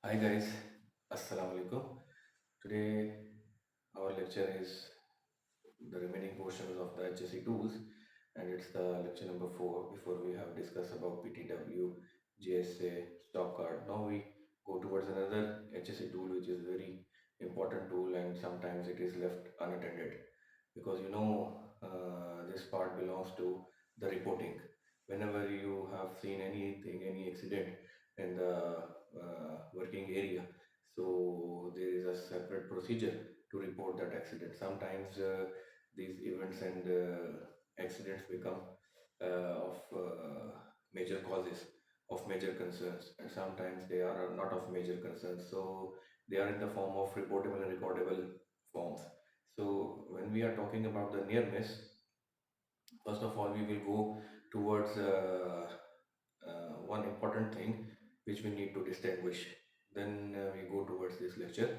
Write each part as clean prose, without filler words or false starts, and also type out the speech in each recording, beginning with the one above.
Hi guys, Assalamu alaikum. Today our lecture is the remaining portions of the HSC tools, and it's the lecture number 4. Before we have discussed about PTW, GSA, stock card. Now we go towards another HSC tool which is very important tool, and sometimes it is left unattended because this part belongs to the reporting. Whenever you have seen anything, any accident in the working area, so there is a separate procedure to report that accident. Sometimes these events and accidents become of major causes, of major concerns, and sometimes they are not of major concerns. So they are in the form of reportable and recordable forms. So when we are talking about the near miss, first of all we will go towards one important thing which we need to distinguish. Then we go towards this lecture.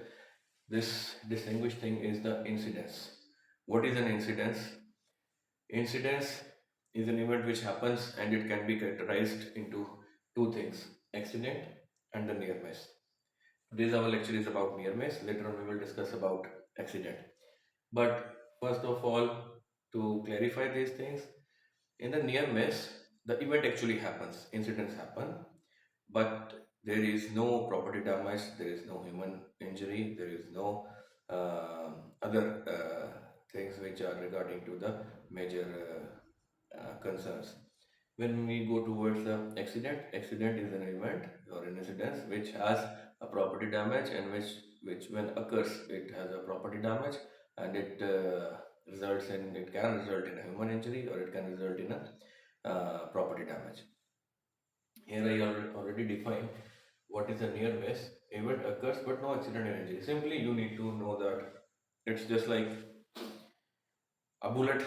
This distinguished thing is the incidence. What is an incidence? Incidence is an event which happens and it can be categorized into two things: accident and the near miss. Today's our lecture is about near miss. Later on, we will discuss about accident. But first of all, to clarify these things, in the near miss, the event actually happens, incidents happen, but there is no property damage, there is no human injury, there is no other things which are regarding to the major concerns. When we go towards the accident, accident is an event or an incident which has a property damage, and which when occurs, it has a property damage, and it can result in a human injury, or it can result in a property damage. Here I already defined what is a near miss. Event occurs but no accident or injury. Simply you need to know that it's just like a bullet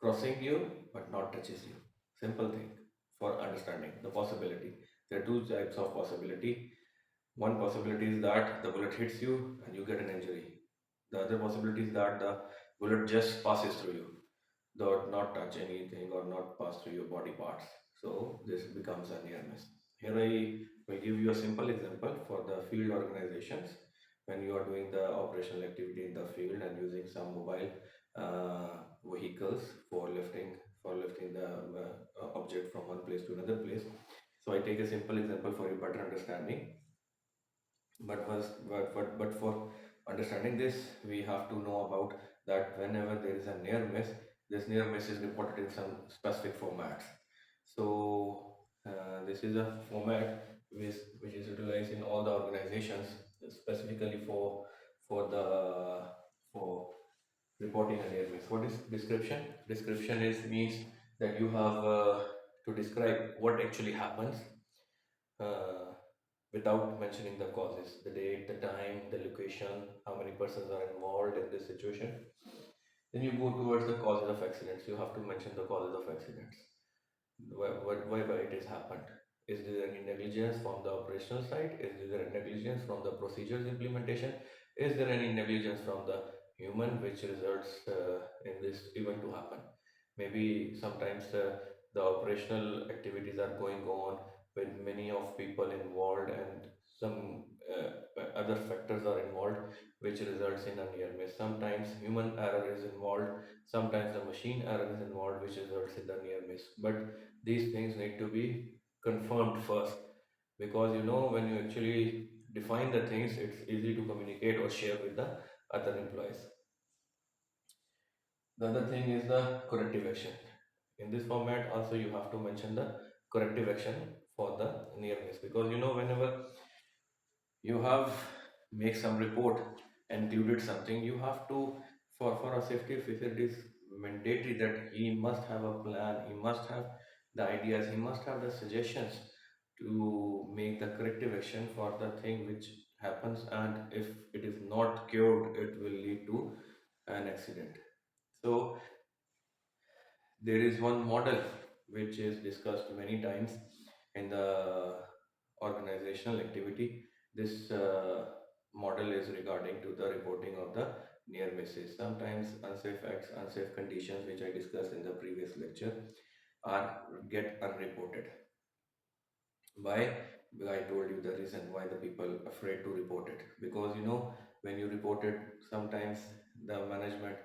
crossing you but not touches you. Simple thing for understanding the possibility. There are two types of possibility. One possibility is that the bullet hits you and you get an injury. The other possibility is that the bullet just passes through you, though not touch anything or not pass through your body parts. So this becomes a near miss. Here I will give you a simple example for the field organizations. When you are doing the operational activity in the field and using some mobile vehicles for lifting the object from one place to another place. So I take a simple example for your better understanding. But for understanding this, we have to know about that whenever there is a near miss, this near miss is reported in some specific formats. So this is a format which is utilized in all the organizations specifically for reporting a near miss. What is description? Description is means that you have to describe what actually happens uh, without mentioning the causes, the date, the time, the location, how many persons are involved in this situation. Then you go towards the causes of accidents. You have to mention the causes of accidents. Why it has happened? Is there any negligence from the operational side? Is there any negligence from the procedures implementation? Is there any negligence from the human which results in this event to happen? Maybe sometimes the operational activities are going on with many of people involved, and some other factors are involved which results in a near miss. Sometimes human error is involved, sometimes the machine error is involved which results in the near miss. But these things need to be confirmed first, because when you actually define the things, it's easy to communicate or share with the other employees. The other thing is the corrective action. In this format also you have to mention the corrective action for the near miss, because whenever you have make some report and included something, you have to, for a safety officer, it is mandatory that he must have a plan, he must have the ideas, he must have the suggestions to make the corrective action for the thing which happens, and if it is not cured, it will lead to an accident. So there is one model which is discussed many times in the organizational activity. This model is regarding to the reporting of the near misses. Sometimes unsafe acts, unsafe conditions, which I discussed in the previous lecture, are get unreported. Why? I told you the reason why the people afraid to report it, because when you report it, sometimes the management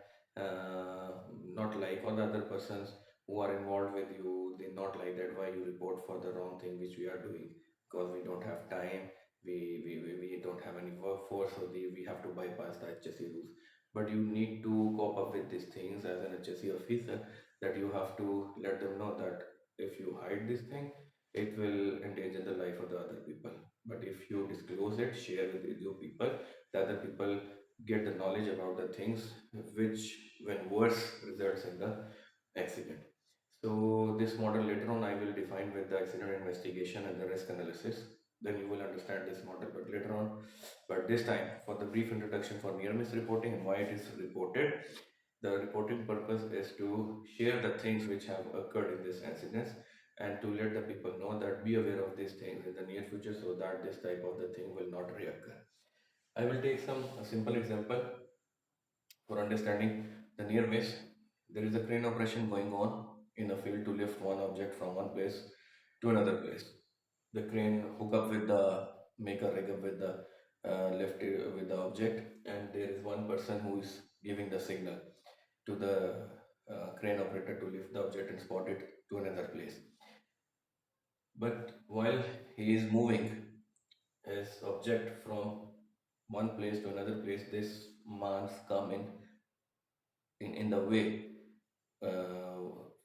not like, or the other persons who are involved with you, they not like that why you report for the wrong thing which we are doing, because we don't have time, we don't have any workforce, so we have to bypass the HSE rules. But you need to cope up with these things as an HSE officer, that you have to let them know that if you hide this thing, it will endanger the life of the other people. But if you disclose it, share with your people, the other people get the knowledge about the things which, when worse, results in the accident. So this model later on I will define with the accident investigation and the risk analysis. Then you will understand this model, but later on. But this time, for the brief introduction for near miss reporting and why it is reported, the reporting purpose is to share the things which have occurred in this incidents, and to let the people know that be aware of these things in the near future, so that this type of the thing will not reoccur. I will take some a simple example for understanding the near miss. There is a crane operation going on in a field to lift one object from one place to another place. The crane hook up with the make a rig up with the lift with the object, and there is one person who is giving the signal to the crane operator to lift the object and spot it to another place. But while he is moving his object from one place to another place, this man's come in the way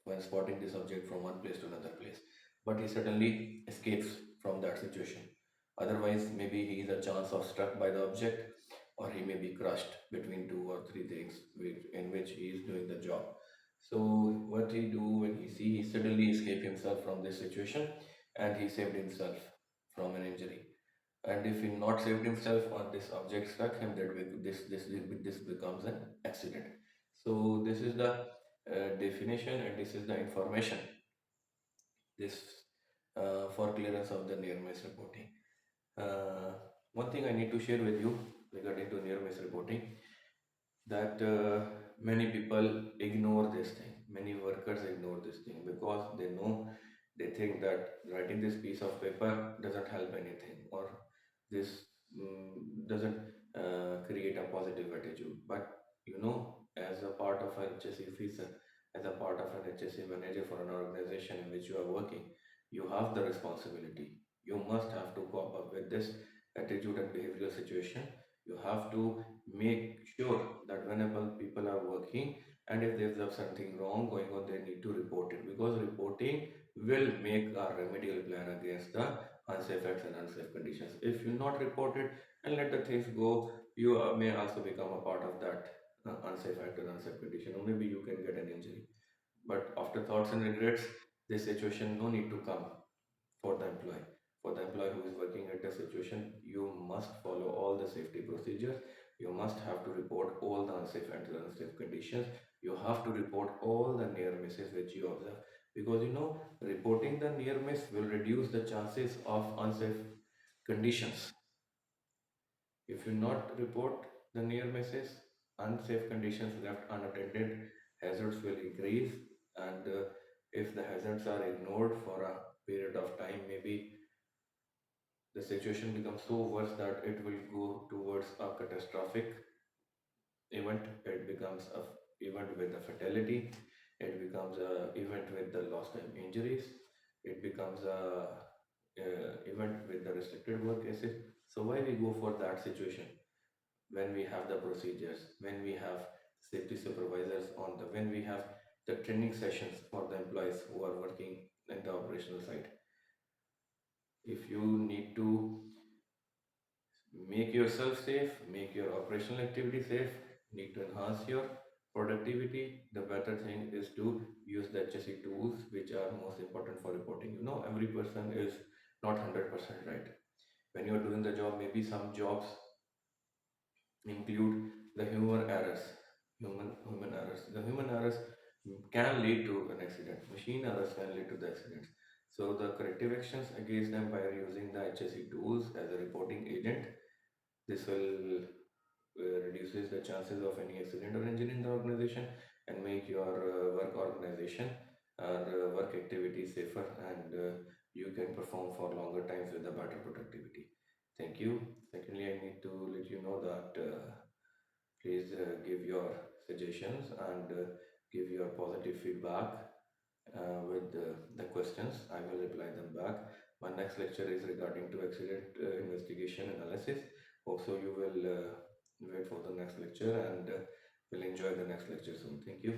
when spotting this object from one place to another place. But he suddenly escapes from that situation. Otherwise, maybe he is a chance of struck by the object, or he may be crushed between two or three things in which he is doing the job. So what he do when he suddenly escape himself from this situation, and he saved himself from an injury. And if he not saved himself or this object struck him, this becomes an accident. So this is the definition, and this is the information, this for clearance of the near miss reporting. uh, One thing I need to share with you regarding to near miss reporting, that many people ignore this thing. Many workers ignore this thing because they know, they think that writing this piece of paper doesn't help anything, or this doesn't create a positive attitude. But as a part of an HSE officer, as a part of an HSE manager for an organization in which you are working, you have the responsibility. You must have to cope up with this attitude and behavioral situation. You have to make sure that whenever people are working, and if there's something wrong going on, they need to report it, because reporting will make a remedial plan against the unsafe acts and unsafe conditions. If you not report it and let the things go, you may also become a part of that unsafe act or unsafe condition, or maybe you can get an injury. But after thoughts and regrets, this situation no need to come for the employee. For the employee who is working at the situation, you must follow all the safety procedures. You must have to report all the unsafe and unsafe conditions. You have to report all the near misses which you observe, because reporting the near miss will reduce the chances of unsafe conditions. If you not report the near misses, unsafe conditions left unattended, hazards will increase, and if the hazards are ignored for a period of time, maybe the situation becomes so worse that it will go towards a catastrophic event. It becomes a event with a fatality. It becomes a event with the lost time injuries. It becomes a event with the restricted work cases. So why we go for that situation when we have the procedures, when we have safety supervisors on the, when we have the training sessions for the employees who are working in the operational side. If you need to make yourself safe, make your operational activity safe, need to enhance your productivity, the better thing is to use the HSE tools which are most important for reporting. Every person is not 100% right. When you're doing the job, maybe some jobs include the human errors. Human errors. The human errors can lead to an accident. Machine errors can lead to the accidents. So the corrective actions against them by using the HSE tools as a reporting agent, this will reduces the chances of any accident or injury in the organization, and make your work organization or work activity safer, and you can perform for longer times with a better productivity. Thank you. Secondly, I need to let you know that please give your suggestions and give your positive feedback with the questions. I will reply them back. My next lecture is regarding to accident investigation analysis. Also, you will wait for the next lecture and will enjoy the next lecture soon. Thank you.